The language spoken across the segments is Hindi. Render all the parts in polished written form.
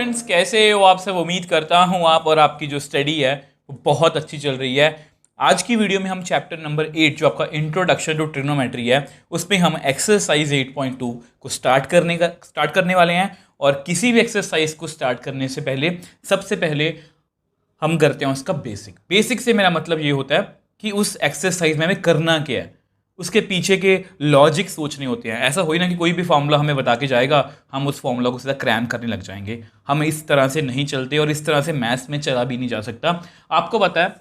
स्टूडेंट्स, कैसे हो आप सब। उम्मीद करता हूँ आप और आपकी जो स्टडी है वो बहुत अच्छी चल रही है। आज की वीडियो में हम चैप्टर नंबर 8 जो आपका इंट्रोडक्शन टू ट्रिग्नोमेट्री है उसमें हम एक्सरसाइज 8.2 को स्टार्ट करने वाले हैं। और किसी भी एक्सरसाइज को स्टार्ट करने से पहले सबसे पहले हम करते हैं उसका बेसिक से मेरा मतलब ये होता है कि उस एक्सरसाइज में हमें करना क्या है, उसके पीछे के लॉजिक सोचने होते हैं। ऐसा हो ही ना कि कोई भी फॉर्मूला हमें बता के जाएगा, हम उस फॉर्मूला को सीधा क्रैम करने लग जाएंगे। हम इस तरह से नहीं चलते और इस तरह से मैथ्स में चला भी नहीं जा सकता। आपको पता है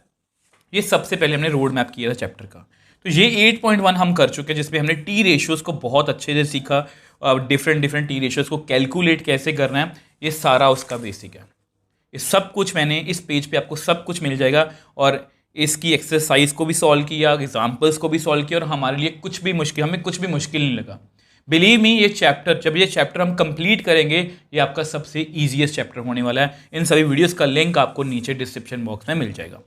ये सबसे पहले हमने रोड मैप किया था चैप्टर का, तो ये 8.1 हम कर चुके हैं जिसमें हमने टी रेशियोज़ को बहुत अच्छे से सीखा। डिफरेंट टी रेशियोज़ को कैलकुलेट कैसे करना है, ये सारा उसका बेसिक है। ये सब कुछ मैंने इस पेज पे आपको सब कुछ मिल जाएगा। और इसकी एक्सरसाइज को भी सॉल्व किया, एग्जाम्पल्स को भी सॉल्व किया, और हमारे लिए हमें कुछ भी मुश्किल नहीं लगा। बिलीव मी, जब ये चैप्टर हम कंप्लीट करेंगे, ये आपका सबसे ईजीएस्ट चैप्टर होने वाला है। इन सभी वीडियोस का लिंक आपको नीचे डिस्क्रिप्शन बॉक्स में मिल जाएगा।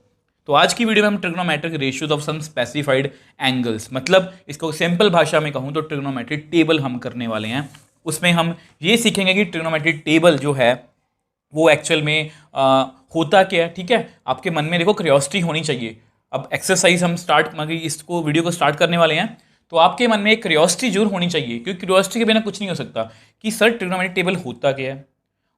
तो आज की वीडियो में हम trigonometric ratios of some specified angles, मतलब इसको सिंपल भाषा में कहूँ तो ट्रिग्नोमेट्रिक टेबल हम करने वाले हैं। उसमें हम ये सीखेंगे कि ट्रिग्नोमेट्रिक टेबल जो है वो एक्चुअल में होता क्या है। ठीक है, आपके मन में देखो क्यूरियोसिटी होनी चाहिए। अब एक्सरसाइज हम इसको वीडियो को स्टार्ट करने वाले हैं, तो आपके मन में एक क्यूरियोसिटी जरूर होनी चाहिए, क्योंकि क्यूरियोसिटी के बिना कुछ नहीं हो सकता कि सर ट्रिग्नोमेट्रिक टेबल होता क्या है,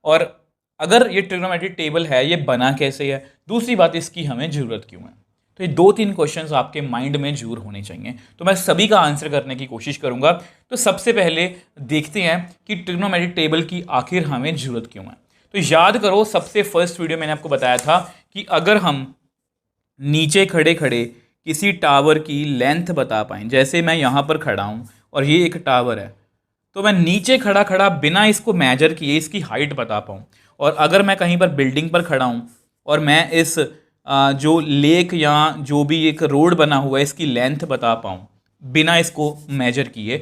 और अगर ये ट्रिग्नोमेट्रिक टेबल है ये बना कैसे है, दूसरी बात इसकी हमें ज़रूरत क्यों है। तो ये 2-3 क्वेश्चंस आपके माइंड में जरूर होने चाहिए, तो मैं सभी का आंसर करने की कोशिश करूंगा। तो सबसे पहले देखते हैं कि ट्रिग्नोमेट्रिक टेबल की आखिर हमें ज़रूरत क्यों है। तो याद करो, सबसे फर्स्ट वीडियो मैंने आपको बताया था कि अगर हम नीचे खड़े खड़े किसी टावर की लेंथ बता पाएँ, जैसे मैं यहाँ पर खड़ा हूँ और ये एक टावर है, तो मैं नीचे खड़ा खड़ा बिना इसको मेजर किए इसकी हाइट बता पाऊँ। और अगर मैं कहीं पर बिल्डिंग पर खड़ा हूँ और मैं इस जो लेक या जो भी एक रोड बना हुआ है इसकी लेंथ बता पाऊँ बिना इसको मेजर किए,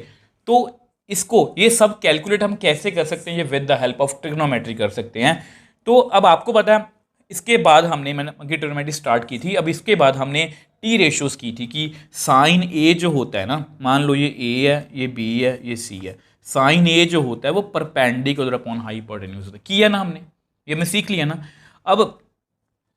तो ये सब कैलकुलेट हम कैसे कर सकते हैं, ये with the help of trigonometry कर सकते हैं। तो अब आपको पता है, इसके बाद मैंने ट्रिग्नोमेट्री स्टार्ट की थी। अब इसके बाद हमने टी रेशियोज की थी कि साइन ए जो होता है ना, मान लो ये ए है, ये बी है, ये सी है। साइन ए जो होता है वो परपेंडिकुलर अपॉन हाइपोटेन्यूज होता है, किया ना हमने, ये हमने सीख लिया ना।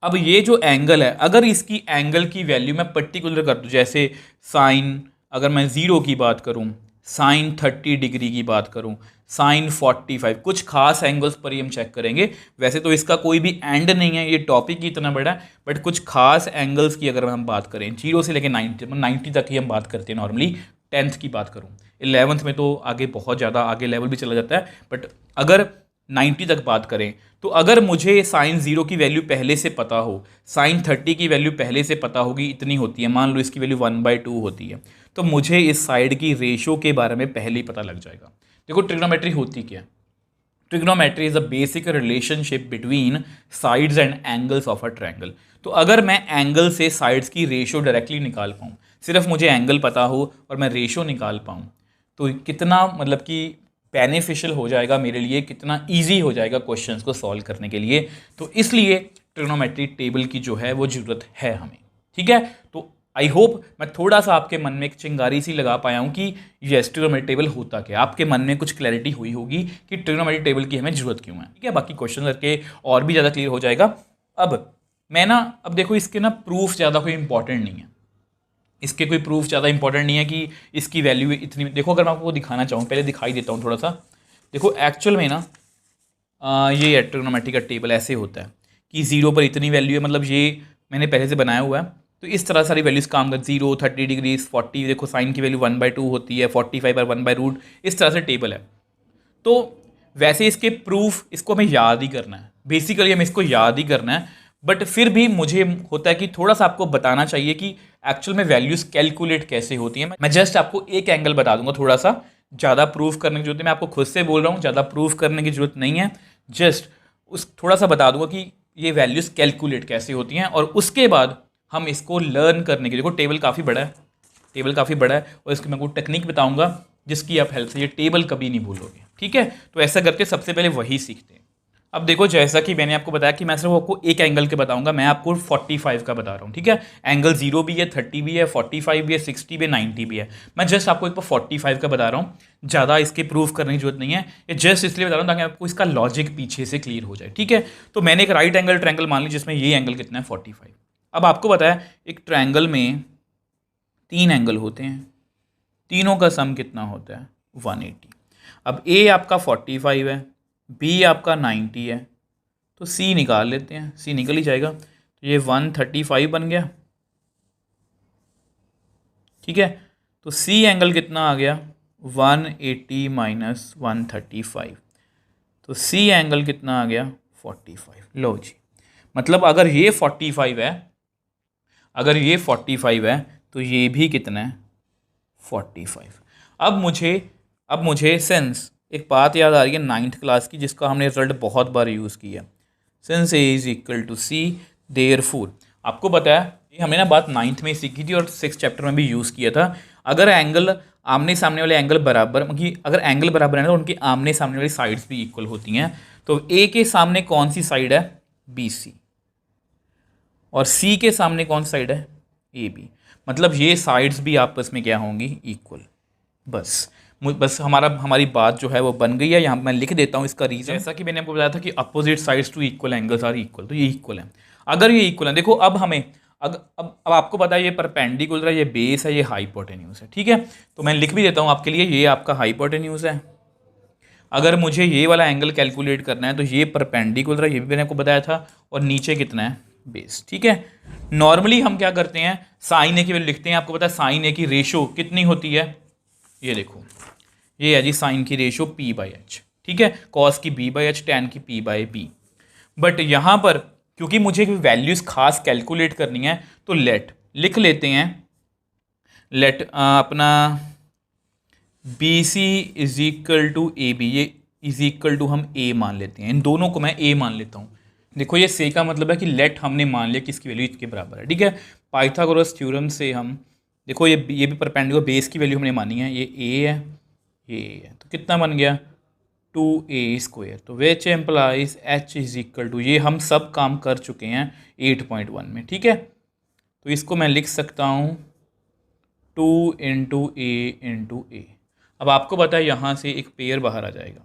अब ये जो एंगल है, अगर इसकी एंगल की वैल्यू मैं पर्टिकुलर कर दूँ, जैसे साइन, अगर मैं 0 की बात करूँ, साइन 30 डिग्री की बात करूं, साइन 45, कुछ खास एंगल्स पर ही हम चेक करेंगे। वैसे तो इसका कोई भी एंड नहीं है, ये टॉपिक ही इतना बड़ा है, बट कुछ खास एंगल्स की अगर हम बात करें 0 से लेकर 90 तक ही हम बात करते हैं नॉर्मली। 10th की बात करूं, 11th में तो आगे बहुत ज़्यादा आगे लेवल भी चला जाता है, बट अगर 90 तक बात करें तो अगर मुझे साइन 0 की वैल्यू पहले से पता हो, साइन 30 की वैल्यू पहले से पता होगी, इतनी होती है, मान लो इसकी वैल्यू 1/2 होती है, तो मुझे इस साइड की रेशो के बारे में पहले ही पता लग जाएगा। देखो ट्रिग्नोमेट्री होती क्या है। Trigonometry is a basic relationship between sides and angles of a triangle. तो अगर मैं एंगल से साइड्स की रेशो डायरेक्टली निकाल पाऊँ, सिर्फ मुझे एंगल पता हो और मैं रेशो निकाल पाऊँ, तो कितना मतलब कि बेनिफिशियल हो जाएगा मेरे लिए, कितना ईजी हो जाएगा क्वेश्चंस को सॉल्व करने के लिए। तो इसलिए ट्रिग्नोमेट्री टेबल की जो है वो ज़रूरत है हमें। ठीक है, तो आई होप मैं थोड़ा सा आपके मन में एक चिंगारी सी लगा पाया हूँ कि ये ट्रिग्नोमेट्री टेबल होता क्या, आपके मन में कुछ क्लैरिटी हुई होगी कि ट्रिग्नोमेट्री टेबल की हमें जरूरत क्यों है। ठीक है, बाकी क्वेश्चन करके और भी ज़्यादा क्लियर हो जाएगा। अब देखो इसके प्रूफ ज़्यादा कोई इंपॉर्टेंट नहीं है, इसके कोई प्रूफ ज़्यादा इंपॉर्टेंट नहीं है कि इसकी वैल्यू इतनी। देखो अगर मैं आपको दिखाना चाहूँ, पहले दिखाई देता हूँ थोड़ा सा। देखो एक्चुअल में ये ट्रिग्नोमेट्री का टेबल ऐसे होता है कि 0 पर इतनी वैल्यू है, मतलब ये मैंने पहले से बनाया हुआ है, तो इस तरह सारी वैल्यूज़ काम कर 0, 30 डिग्री, 40, देखो साइन की वैल्यू 1/2 होती है, 45 पर 1/√, इस तरह से टेबल है। तो वैसे इसके प्रूफ, इसको हमें याद ही करना है, बेसिकली हमें इसको याद ही करना है, बट फिर भी मुझे होता है कि थोड़ा सा आपको बताना चाहिए कि एक्चुअल में वैल्यूज़ कैलकुलेट कैसे होती हैं। मैं जस्ट आपको एक एंगल बता दूंगा, थोड़ा सा ज़्यादा प्रूफ करने की जरूरत है, मैं आपको खुद से बोल रहा हूँ, ज़्यादा प्रूफ करने की जरूरत नहीं है, जस्ट थोड़ा सा बता दूंगा कि ये वैल्यूज़ कैलकुलेट कैसे होती हैं, और उसके बाद हम इसको लर्न करने के लिए, देखो टेबल काफ़ी बड़ा है, और इसकी मैं आपको टेक्निक बताऊंगा जिसकी आप हेल्प से ये टेबल कभी नहीं भूलोगे। ठीक है, तो ऐसा करके सबसे पहले वही सीखते हैं। अब देखो, जैसा कि मैंने आपको बताया कि मैं सिर्फ आपको एक एंगल के बताऊंगा, मैं आपको 45 का बता रहा हूँ, ठीक है। एंगल 0 भी है, 30 भी है, 45 भी है, 60 भी है, 90 भी है। मैं जस्ट आपको एक 45 का बता रहा हूँ, ज़्यादा इसके प्रूफ करने की जरूरत नहीं है, ये जस्ट इसलिए बता रहा हूँ ताकि आपको इसका लॉजिक पीछे से क्लियर हो जाए, ठीक है। तो मैंने एक राइट एंगल ट्रायंगल मान ली जिसमें ये एंगल कितना है 45। अब आपको बताया एक ट्रायंगल में 3 एंगल होते हैं, तीनों का सम कितना होता है 180। अब ए आपका 45 है, बी आपका 90 है, तो सी निकाल लेते हैं, सी निकल ही जाएगा। तो ये 135 बन गया, ठीक है। तो सी एंगल कितना आ गया 180 माइनस 135, तो सी एंगल कितना आ गया 45। लो जी, मतलब अगर ये 45 है, अगर ये 45 है तो ये भी कितना है 45। अब मुझे सेंस एक बात याद आ रही है 9th क्लास की, जिसका हमने रिजल्ट बहुत बार यूज़ किया। Since A is equal to C therefore, आपको पता है ये हमने ना बात 9th में सीखी थी और 6th चैप्टर में भी यूज़ किया था। अगर एंगल आमने सामने वाले एंगल बराबर, मतलब अगर एंगल बराबर है ना तो उनके आमने सामने वाली साइड्स भी इक्वल होती हैं। तो ए के सामने कौन सी साइड है बी सी, और सी के सामने कौन सी साइड है ए बी, मतलब ये साइड्स भी आपस में क्या होंगी इक्वल। बस हमारी बात जो है वो बन गई है। यहाँ मैं लिख देता हूँ इसका रीज़न, जैसा कि मैंने आपको बताया था कि opposite sides to equal angles are equal, तो ये इक्वल है। अगर ये इक्वल है, देखो अब हमें अब आपको पता है ये परपेंडिकुलर है, ये बेस है, ये हाइपोटेन्यूज है, ठीक है। तो मैं लिख भी देता हूँ आपके लिए, ये आपका हाइपोटेन्यूज है। अगर मुझे ये वाला एंगल कैलकुलेट करना है तो ये परपेंडिकुलर है, ये भी मैंने आपको बताया था, और नीचे कितना है बेस, ठीक है। नॉर्मली हम क्या करते हैं साइन ए की वैल्यू लिखते हैं, आपको पता है साइन ए की रेशो कितनी होती है, ये देखो ये है जी साइन की रेशो पी बाई एच, ठीक है। कॉस की बी बाई एच, टैन की पी बाई बी। बट यहाँ पर क्योंकि मुझे वैल्यूज़ खास कैलकुलेट करनी है तो लेट लिख लेते हैं, लेट अपना B C is equal to A B, ये इज इक्वल टू हम ए मान लेते हैं, इन दोनों को मैं ए मान लेता हूँ। देखो ये से का मतलब है कि लेट हमने मान लिया कि इसकी वैल्यू इसके बराबर है, ठीक है। पाइथागोरस थ्योरम से हम देखो ये भी परपेंडिकुलर बेस की वैल्यू हमने मानी है, ये ए है ये है, तो कितना बन गया 2a², तो which implies h is equal to, ये हम सब काम कर चुके हैं 8.1 में, ठीक है। तो इसको मैं लिख सकता हूँ 2 इंटू ए इंटू ए। अब आपको पता है यहाँ से एक पेयर बाहर आ जाएगा,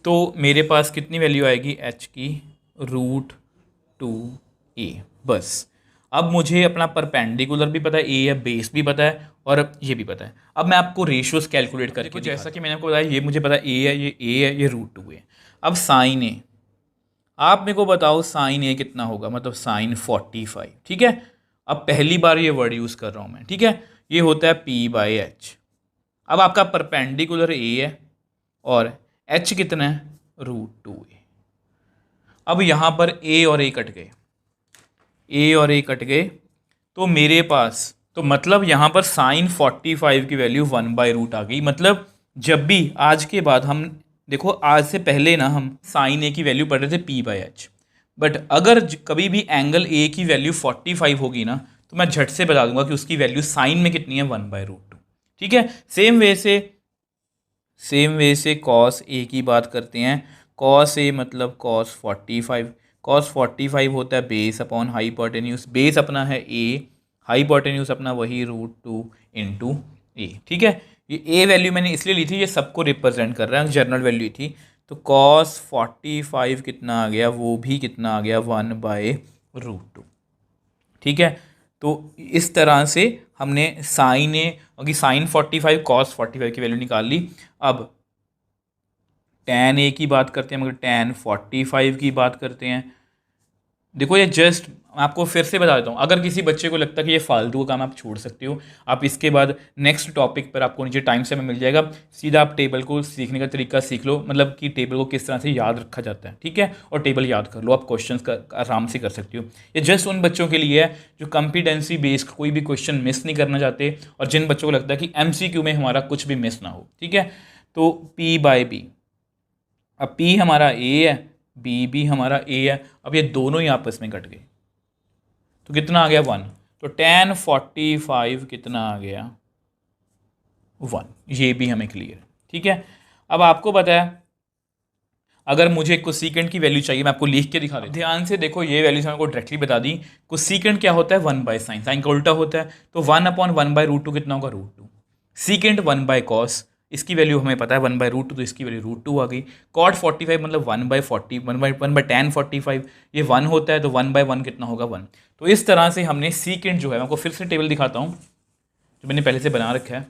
तो मेरे पास कितनी वैल्यू आएगी h की √2a। बस अब मुझे अपना परपेंडिकुलर भी पता है, ए है, बेस भी पता है, और ये भी पता है। अब मैं आपको रेशियोज कैलकुलेट करके जैसा कि मैंने आपको बताया, ये मुझे पता है ए है, ये ए है, ये √2 है। अब साइन ए, आप मेरे को बताओ साइन ए कितना होगा, मतलब साइन 45, ठीक है। अब पहली बार ये वर्ड यूज़ कर रहा हूँ मैं, ठीक है। ये होता है पी बाई एच। अब आपका परपेंडिकुलर ए है और एच कितना है √2a। अब यहाँ पर ए और ए कट गए, ए और ए कट गए, तो मेरे पास तो मतलब यहाँ पर साइन 45 की वैल्यू 1/√आ गई। मतलब जब भी आज के बाद हम देखो, आज से पहले ना हम साइन ए की वैल्यू पढ़ रहे थे पी बाई एच, बट अगर कभी भी एंगल ए की वैल्यू 45 होगी ना तो मैं झट से बता दूंगा कि उसकी वैल्यू साइन में कितनी है 1/√2, ठीक है। सेम वे से कॉस ए की बात करते हैं, कॉस ए मतलब कॉस 45, कॉस 45 होता है बेस अपॉन हाइपोटेन्यूज, बेस अपना है ए, हाइपोटेन्यूज अपना वही √2 इंटू ए, ठीक है। ये ए वैल्यू मैंने इसलिए ली थी, ये सबको रिप्रेजेंट कर रहा है, जनरल वैल्यू थी। तो कॉस 45 कितना आ गया, वो भी कितना आ गया 1/√2, ठीक है। तो इस तरह से हमने साइन ए की साइन 45 कॉस 45 की वैल्यू निकाल ली। अब टैन ए की बात करते हैं, मगर टैन 45 की बात करते हैं। देखो ये जस्ट आपको फिर से बता देता हूँ, अगर किसी बच्चे को लगता है कि ये फालतू का काम आप छोड़ सकते हो, आप इसके बाद नेक्स्ट टॉपिक पर आपको नीचे टाइम से मिल जाएगा, सीधा आप टेबल को सीखने का तरीका सीख लो, मतलब कि टेबल को किस तरह से याद रखा जाता है, ठीक है। और टेबल याद कर लो, आप क्वेश्चंस का आराम से कर सकते हो। ये जस्ट उन बच्चों के लिए है जो कॉम्पिटेंसी बेस्ड कोई भी क्वेश्चन मिस नहीं करना चाहते, और जिन बच्चों को लगता है कि MCQ में हमारा कुछ भी मिस ना हो, ठीक है। तो P/B, अब P हमारा A है, बी भी हमारा ए है। अब ये दोनों ही आपस में कट गए तो कितना आ गया 1, तो tan 45 कितना आ गया 1, ये भी हमें क्लियर, ठीक है। अब आपको पता है अगर मुझे कोसेकेंट की वैल्यू चाहिए, मैं आपको लिख के दिखा देता हूं। ध्यान से देखो, ये वैल्यूज हमको डायरेक्टली बता दी। कोसेकेंट क्या होता है? 1/sin, साइन का उल्टा होता है, तो 1/1/√2 कितना होगा? √2। सीकेंट 1/cos, इसकी वैल्यू हमें पता है 1/√2, तो इसकी वैल्यू √2 आ गई। cot 45 मतलब 1/40, 1/tan 45, ये 1 होता है, तो 1/1 कितना होगा? 1। तो इस तरह से हमने सीकेंट जो है, मैं आपको फिर से टेबल दिखाता हूँ जो मैंने पहले से बना रखा है।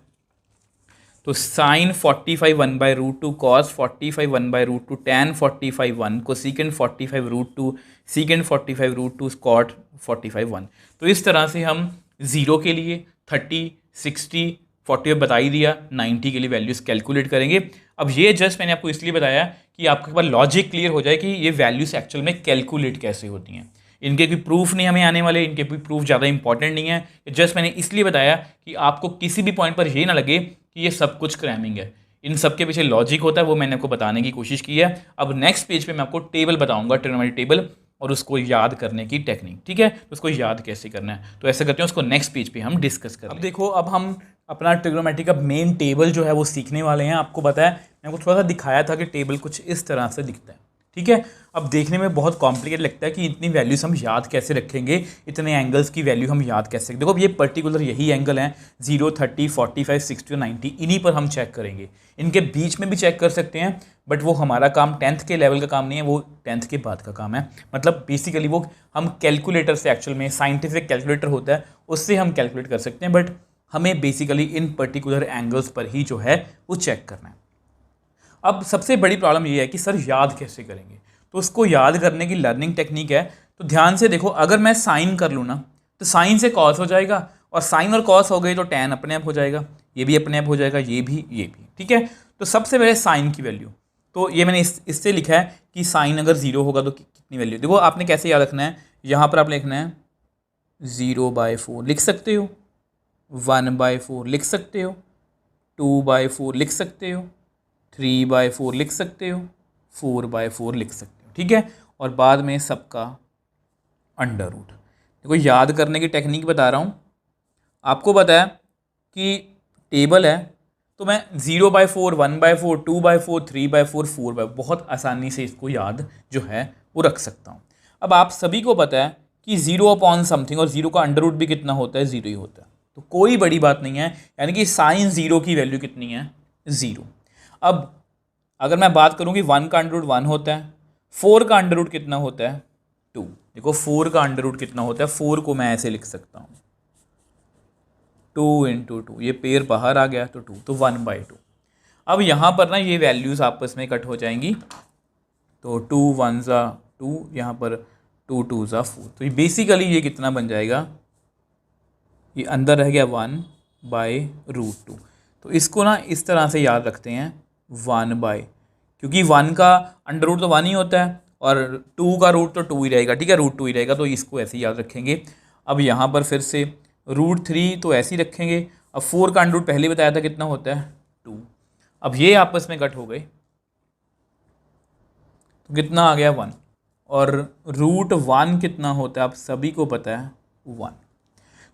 तो sine 45 1/√2, cos 45 1/√2, tan 45 1, cosecant 45 √2, secant 45 √2, cot 45 1। तो इस तरह से हम 0 के लिए 30, 60, 40 बता ही दिया, 90 के लिए वैल्यूज कैलकुलेट करेंगे। अब ये जस्ट मैंने आपको इसलिए बताया कि आपके पास लॉजिक क्लियर हो जाए कि ये वैल्यूज एक्चुअल में कैलकुलेट कैसे होती हैं। इनके कोई प्रूफ नहीं हमें आने वाले, इनके कोई प्रूफ ज़्यादा इंपॉर्टेंट नहीं है। जस्ट मैंने इसलिए बताया कि आपको किसी भी पॉइंट पर ये ना लगे कि ये सब कुछ क्रैमिंग है। इन सब के पीछे लॉजिक होता है, वो मैंने आपको बताने की कोशिश की है। अब नेक्स्ट पेज पे मैं आपको टेबल बताऊंगा, ट्रिग्नोमेट्री टेबल, और उसको याद करने की टेक्निक। ठीक है, तो उसको याद कैसे करना है, तो ऐसा करते हैं, उसको नेक्स्ट पेज पे हम डिस्कस करें। अब देखो, अब हम अपना ट्रिग्नोमेट्री का मेन टेबल जो है वो सीखने वाले हैं। आपको पता है, मैंने आपको थोड़ा सा दिखाया था कि टेबल कुछ इस तरह से दिखता है। ठीक है, अब देखने में बहुत कॉम्प्लिकेट लगता है कि इतनी वैल्यूज हम याद कैसे रखेंगे, इतने एंगल्स की वैल्यू हम याद कैसे। देखो, अब ये पर्टिकुलर यही एंगल हैं, 0, 30, 45, 60 और 90, इन्हीं पर हम चेक करेंगे। इनके बीच में भी चेक कर सकते हैं, बट वो हमारा काम 10th के लेवल का काम नहीं है, वो 10th के बाद का काम है। मतलब बेसिकली वो हम कैलकुलेटर से, एक्चुअल में साइंटिफिक कैलकुलेटर होता है, उससे हम कैलकुलेट कर सकते हैं, बट हमें बेसिकली इन पर्टिकुलर एंगल्स पर ही जो है वो चेक करना है। अब सबसे बड़ी प्रॉब्लम ये है कि सर याद कैसे करेंगे, तो उसको याद करने की लर्निंग टेक्निक है। तो ध्यान से देखो, अगर मैं साइन कर लूँ ना, तो साइन से कॉस हो जाएगा, और साइन और कॉस हो गई तो टैन अपने आप हो जाएगा, ये भी अपने आप हो जाएगा, ये भी। ठीक है, तो सबसे पहले साइन की वैल्यू, तो ये मैंने इससे लिखा है कि साइन अगर 0 होगा तो कितनी वैल्यू। देखो, आपने कैसे याद रखना है, यहाँ पर आप लिखना है 0/4 लिख सकते हो, 1/4 लिख सकते हो, 2/4 लिख सकते हो, 3/4 लिख सकते हो, 4/4 लिख सकते हो। ठीक है, और बाद में सबका अंडर रूट। देखो, याद करने की टेक्निक बता रहा हूँ। आपको पता है कि टेबल है, तो मैं 0/4, 1/4, 2/4, 3/4, 4/4 बहुत आसानी से इसको याद जो है वो रख सकता हूँ। अब आप सभी को पता है कि 0/समथिंग, और 0 का अंडर रूट भी कितना होता है? 0 ही होता है, तो कोई बड़ी बात नहीं है। यानी कि साइन 0 की वैल्यू कितनी है? 0। अब अगर मैं बात करूं कि 1 का अंडर रूट 1 होता है, 4 का अंडर रूट कितना होता है? 2। देखो, 4 का अंडर रूट कितना होता है? 4 को मैं ऐसे लिख सकता हूं, 2 × 2, ये पेयर बाहर आ गया तो 2, तो 1/2। अब यहाँ पर ना ये वैल्यूज आपस में कट हो जाएंगी, तो 2 1 2, यहाँ पर 2 2 4। तो ये बेसिकली ये कितना बन जाएगा? ये अंदर रह गया 1/√2। तो इसको ना इस तरह से याद रखते हैं, 1/, क्योंकि 1 का अंडर रूट तो 1 ही होता है, और 2 का रूट तो 2 ही रहेगा। ठीक है, √2 ही रहेगा, तो इसको ऐसे ही याद रखेंगे। अब यहाँ पर फिर से √3 तो ऐसे ही रखेंगे। अब 4 का अंडर रूट पहले बताया था कितना होता है? 2। अब ये आपस में कट हो गए, तो कितना आ गया? 1। और √1 कितना होता है? आप सभी को पता है, 1।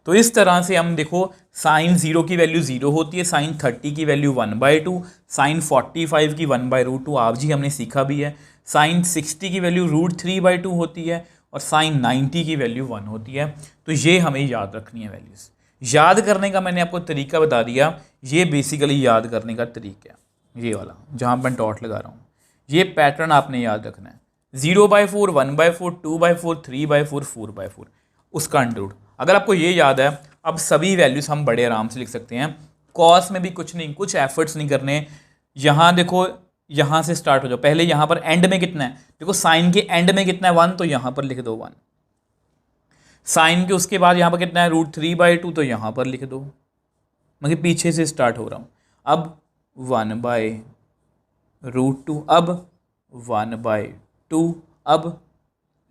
तो इस तरह से हम देखो, साइन 0 की वैल्यू 0 होती है, साइन 30 की वैल्यू 1/2, साइन 45 की 1/√2 आप जी हमने सीखा भी है, साइन 60 की वैल्यू √3/2 होती है, और साइन 90 की वैल्यू 1 होती है। तो ये हमें याद रखनी है वैल्यूज़। याद करने का मैंने आपको तरीका बता दिया, ये बेसिकली याद करने का तरीका है, ये वाला जहाँ मैं डॉट लगा रहा हूँ, ये पैटर्न आपने याद रखना है। 0/4, 1/4, 2/4, 3/4, 4/4, उसका अंडर रूट। अगर आपको ये याद है, अब सभी वैल्यूज हम बड़े आराम से लिख सकते हैं। कॉस में भी कुछ नहीं, कुछ एफर्ट्स नहीं करने। यहाँ देखो, यहाँ से स्टार्ट हो जाओ, पहले यहाँ पर एंड में कितना है? देखो, साइन के एंड में कितना है? 1, तो यहाँ पर लिख दो 1। साइन के उसके बाद यहाँ पर कितना है? √3/2, तो यहाँ पर लिख दो। मैं पीछे से स्टार्ट हो रहा हूँ। अब 1/√2, अब 1/2, अब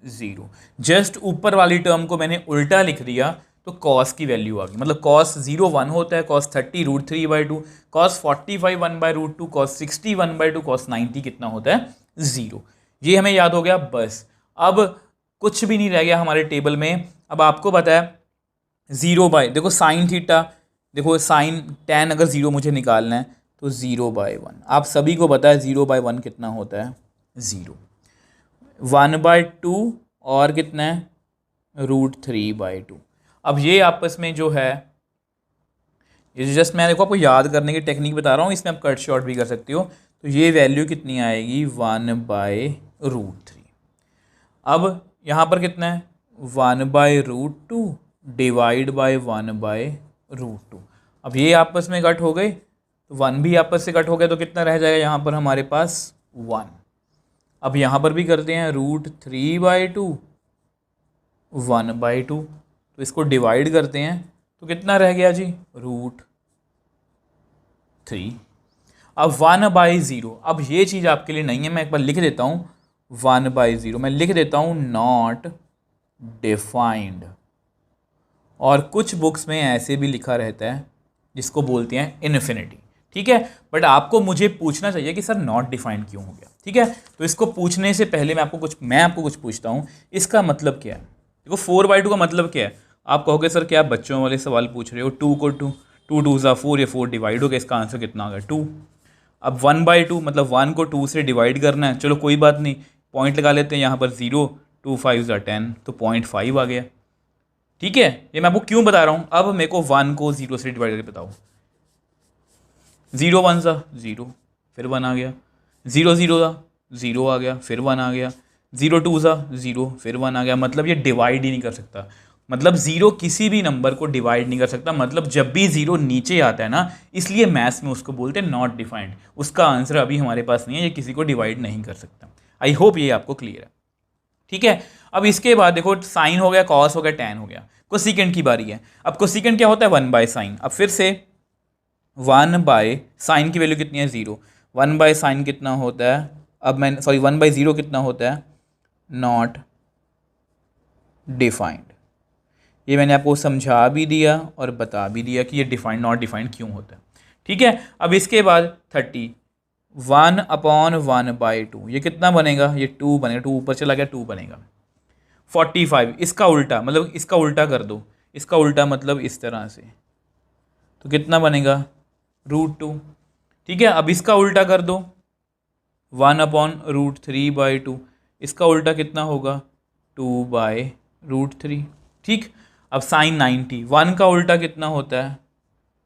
0। जस्ट ऊपर वाली टर्म को मैंने उल्टा लिख दिया, तो कॉस की वैल्यू आ गई। मतलब कॉस 0 1 होता है, कॉस 30 √3/2, कॉस 45 1/√2, कॉस 60 1/2, कॉस 90 कितना होता है? 0। ये हमें याद हो गया बस। अब कुछ भी नहीं रह गया हमारे टेबल में। अब आपको पता है 0/, देखो साइन थीटा, देखो साइन tan अगर 0 मुझे निकालना है, तो 0/1। आप सभी को पता है 0/1 कितना होता है? 0। 1/2 और कितना है √3/2। अब ये आपस में जो है, ये जस्ट मैं देखो आपको याद करने की टेक्निक बता रहा हूँ, इसमें आप कट शॉर्ट भी कर सकते हो। तो ये वैल्यू कितनी आएगी 1/√3। अब यहाँ पर कितना है 1/√2 डिवाइड बाय 1/√2। अब ये आपस में कट हो गए, तो 1 भी आपस से कट हो गया, तो कितना रह जाएगा यहाँ पर हमारे पास 1। अब यहाँ पर भी करते हैं √3/2 1/2, तो इसको डिवाइड करते हैं तो कितना रह गया जी √3। अब 1/0, अब ये चीज़ आपके लिए नहीं है, मैं एक बार लिख देता हूँ 1/0, मैं लिख देता हूँ नॉट डिफाइंड। और कुछ बुक्स में ऐसे भी लिखा रहता है जिसको बोलते हैं इन्फिनिटी, ठीक है। बट आपको मुझे पूछना चाहिए कि सर नॉट डिफाइंड क्यों हो गया, ठीक है। तो इसको पूछने से पहले मैं आपको कुछ पूछता हूँ, इसका मतलब क्या है। देखो 4/2 का मतलब क्या है, आप कहोगे सर क्या बच्चों वाले सवाल पूछ रहे हो, 2 को 2 2 ज़ा 4, ये 4 डिवाइड हो गया, इसका आंसर कितना आ गया 2। अब 1/2 मतलब 1 को 2 से डिवाइड करना है, चलो कोई बात नहीं, पॉइंट लगा लेते हैं यहाँ पर 0, 2 5 ज़ा 10, तो 0.5 आ गया, ठीक है। ये मैं आपको क्यों बता रहा हूँ, अब मेरे को 1 को 0 से डिवाइड करके बताओ। 0 1 ज़ा 0, फिर 1 आ गया, 0 0 ज़ा 0 आ गया, फिर 1 आ गया, 0 2 ज़ा 0, फिर 1 आ गया। मतलब ये डिवाइड ही नहीं कर सकता, मतलब 0 किसी भी नंबर को डिवाइड नहीं कर सकता। मतलब जब भी 0 नीचे आता है ना, इसलिए मैथ्स में उसको बोलते हैं नॉट डिफाइंड। उसका आंसर अभी हमारे पास नहीं है, ये किसी को डिवाइड नहीं कर सकता। आई होप ये आपको क्लियर है, ठीक है। अब इसके बाद देखो साइन हो गया, कॉस हो गया, टैन हो गया, कोसेकेंट की बारी है। अब कोसेकेंट क्या होता है 1/sin। अब फिर से 1/sin की वैल्यू कितनी है 0, 1/sin कितना होता है, अब मैं 1/0 कितना होता है नॉट डिफाइंड। ये मैंने आपको समझा भी दिया और बता भी दिया कि ये डिफाइंड नॉट डिफाइंड क्यों होता है, ठीक है। अब इसके बाद 30 1/1/2, ये कितना बनेगा, ये 2 बनेगा, 2 ऊपर चला गया 2 बनेगा। 45 इसका उल्टा, मतलब इसका उल्टा कर दो, इसका उल्टा मतलब इस तरह से, तो कितना बनेगा √2, ठीक है। अब इसका उल्टा कर दो 1/√3/2, इसका उल्टा कितना होगा 2/√3, ठीक। अब साइन 90, 1 का उल्टा कितना होता है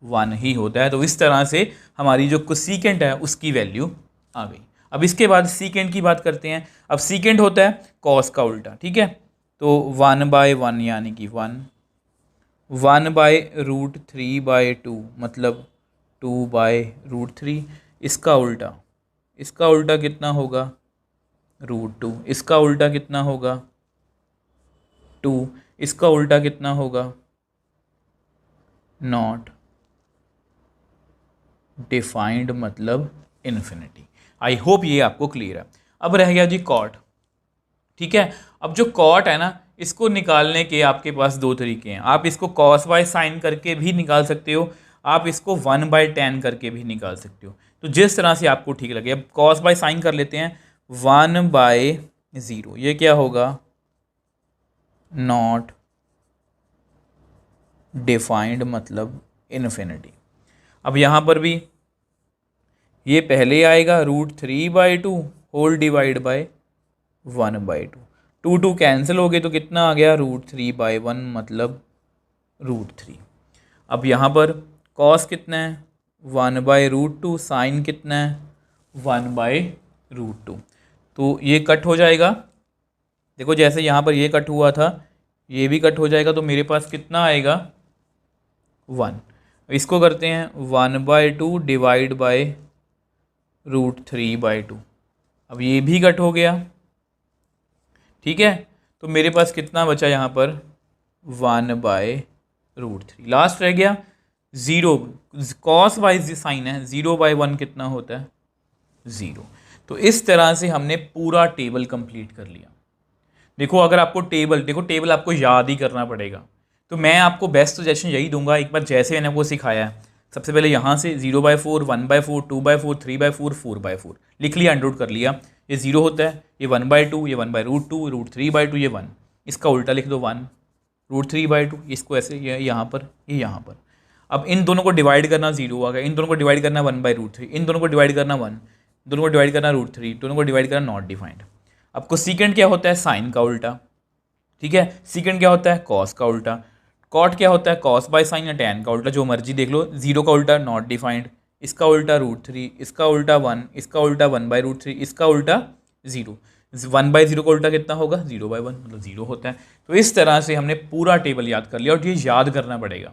1 ही होता है। तो इस तरह से हमारी जो कोसेकेंट है उसकी वैल्यू आ गई। अब इसके बाद सीकेंट की बात करते हैं। अब सीकेंट होता है कॉस का उल्टा, ठीक है। तो 1/1 यानी कि 1, 1/√3/2 मतलब 2/√3, इसका उल्टा कितना होगा √2, इसका उल्टा कितना होगा 2, इसका उल्टा कितना होगा नॉट डिफाइंड मतलब इन्फिनिटी। आई होप ये आपको क्लियर है। अब रह गया जी कॉट, ठीक है। अब जो कॉट है ना, इसको निकालने के आपके पास दो तरीके हैं। आप इसको cos बाय साइन करके भी निकाल सकते हो, आप इसको 1/tan करके भी निकाल सकते हो, तो जिस तरह से आपको ठीक लगे। अब cos बाय साइन कर लेते हैं, 1/0, ये क्या होगा नॉट डिफाइंड मतलब इन्फिनिटी। अब यहाँ पर भी ये पहले आएगा √3/2 होल डिवाइड बाय 1/2, 2 2 कैंसिल हो गए, तो कितना आ गया √3/1 मतलब √3। अब यहाँ पर कॉस कितना है 1/√2, साइन कितना है 1/√2, तो ये कट हो जाएगा। देखो जैसे यहाँ पर ये कट हुआ था, ये भी कट हो जाएगा, तो मेरे पास कितना आएगा 1। इसको करते हैं 1/2 डिवाइड बाय √3/2, अब ये भी कट हो गया, ठीक है। तो मेरे पास कितना बचा यहाँ पर 1/√3, लास्ट रह गया 0, कॉस बाय साइन है, 0/1 कितना होता है 0। तो इस तरह से हमने पूरा टेबल कंप्लीट कर लिया। देखो अगर आपको टेबल आपको याद ही करना पड़ेगा, तो मैं आपको बेस्ट सजेशन यही दूंगा, एक बार जैसे मैंने आपको सिखाया है, सबसे पहले यहाँ से 0/4, 1/4, 2/4, 3/4, 4/4 लिख लिया, अंडररूट कर लिया, ये 0 होता है, ये 1/2, ये 1/√2, √3/2, ये 1, इसका उल्टा लिख दो 1, √3/2, इसको ऐसे ये यहाँ पर, ये यहाँ पर। अब इन दोनों को डिवाइड करना 0 आ गया, इन दोनों को डिवाइड करना 1/√3, इन दोनों को डिवाइड करना 1, दोनों को डिवाइड करना √3, दोनों को डिवाइड करना नॉट डिफाइंड। आपको सीकेंड क्या होता है, साइन का उल्टा, ठीक है। सीकेंड क्या होता है, कॉस का उल्टा। कॉट क्या होता है, कॉस बाय साइन या टैन का उल्टा, जो मर्जी देख लो। जीरो का उल्टा नॉट डिफाइंड, इसका उल्टा √3, इसका उल्टा 1, इसका उल्टा 1/√3, इसका उल्टा 0। 1/0 का उल्टा कितना होगा, 0/1, मतलब 0 होता है। तो इस तरह से हमने पूरा टेबल याद कर लिया और ये याद करना पड़ेगा,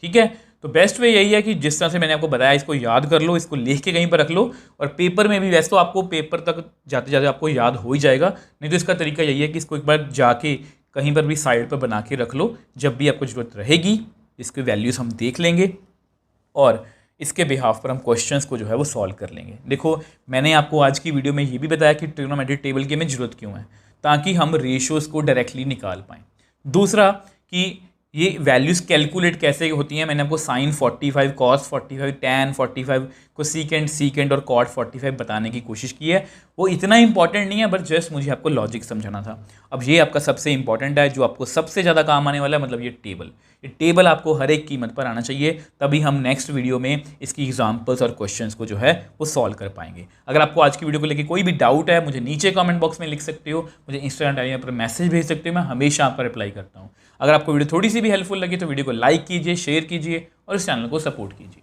ठीक है। तो बेस्ट वे यही है कि जिस तरह से मैंने आपको बताया इसको याद कर लो, इसको लिख के कहीं पर रख लो, और पेपर में भी वैसे तो आपको पेपर तक जाते जाते आपको याद हो ही जाएगा, नहीं तो इसका तरीका यही है कि इसको एक बार जाके कहीं पर भी साइड पर बना के रख लो, जब भी आपको ज़रूरत रहेगी इसके वैल्यूज़ हम देख लेंगे और इसके बिहाफ पर हम क्वेश्चंस को जो है वो सॉल्व कर लेंगे। देखो मैंने आपको आज की वीडियो में ये भी बताया कि ट्रिग्नोमेट्री टेबल की हमें ज़रूरत क्यों है, ताकि हम रेशियोज़ को डायरेक्टली निकाल पाएँ। दूसरा कि ये वैल्यूज़ कैलकुलेट कैसे होती हैं, मैंने आपको साइन 45, कॉस 45, टैन 45 को सीकेंड और कॉट 45 बताने की कोशिश की है। वो इतना इंपॉर्टेंट नहीं है, बट जस्ट मुझे आपको लॉजिक समझाना था। अब ये आपका सबसे इंपॉर्टेंट है, जो आपको सबसे ज़्यादा काम आने वाला है, मतलब ये टेबल आपको हर एक कीमत पर आना चाहिए, तभी हम नेक्स्ट वीडियो में इसकी एग्जाम्पल्स और क्वेश्चंस को जो है वो सॉल्व कर पाएंगे। अगर आपको आज की वीडियो को लेकर कोई भी डाउट है, मुझे नीचे कमेंट बॉक्स में लिख सकते हो, मुझे इंस्टाग्राम डायरी पर मैसेज भेज सकते हो, मैं हमेशा आपका रिप्लाई करता हूँ। अगर आपको वीडियो थोड़ी सी भी हेल्पफुल लगी तो वीडियो को लाइक कीजिए, शेयर कीजिए और इस चैनल को सपोर्ट कीजिए।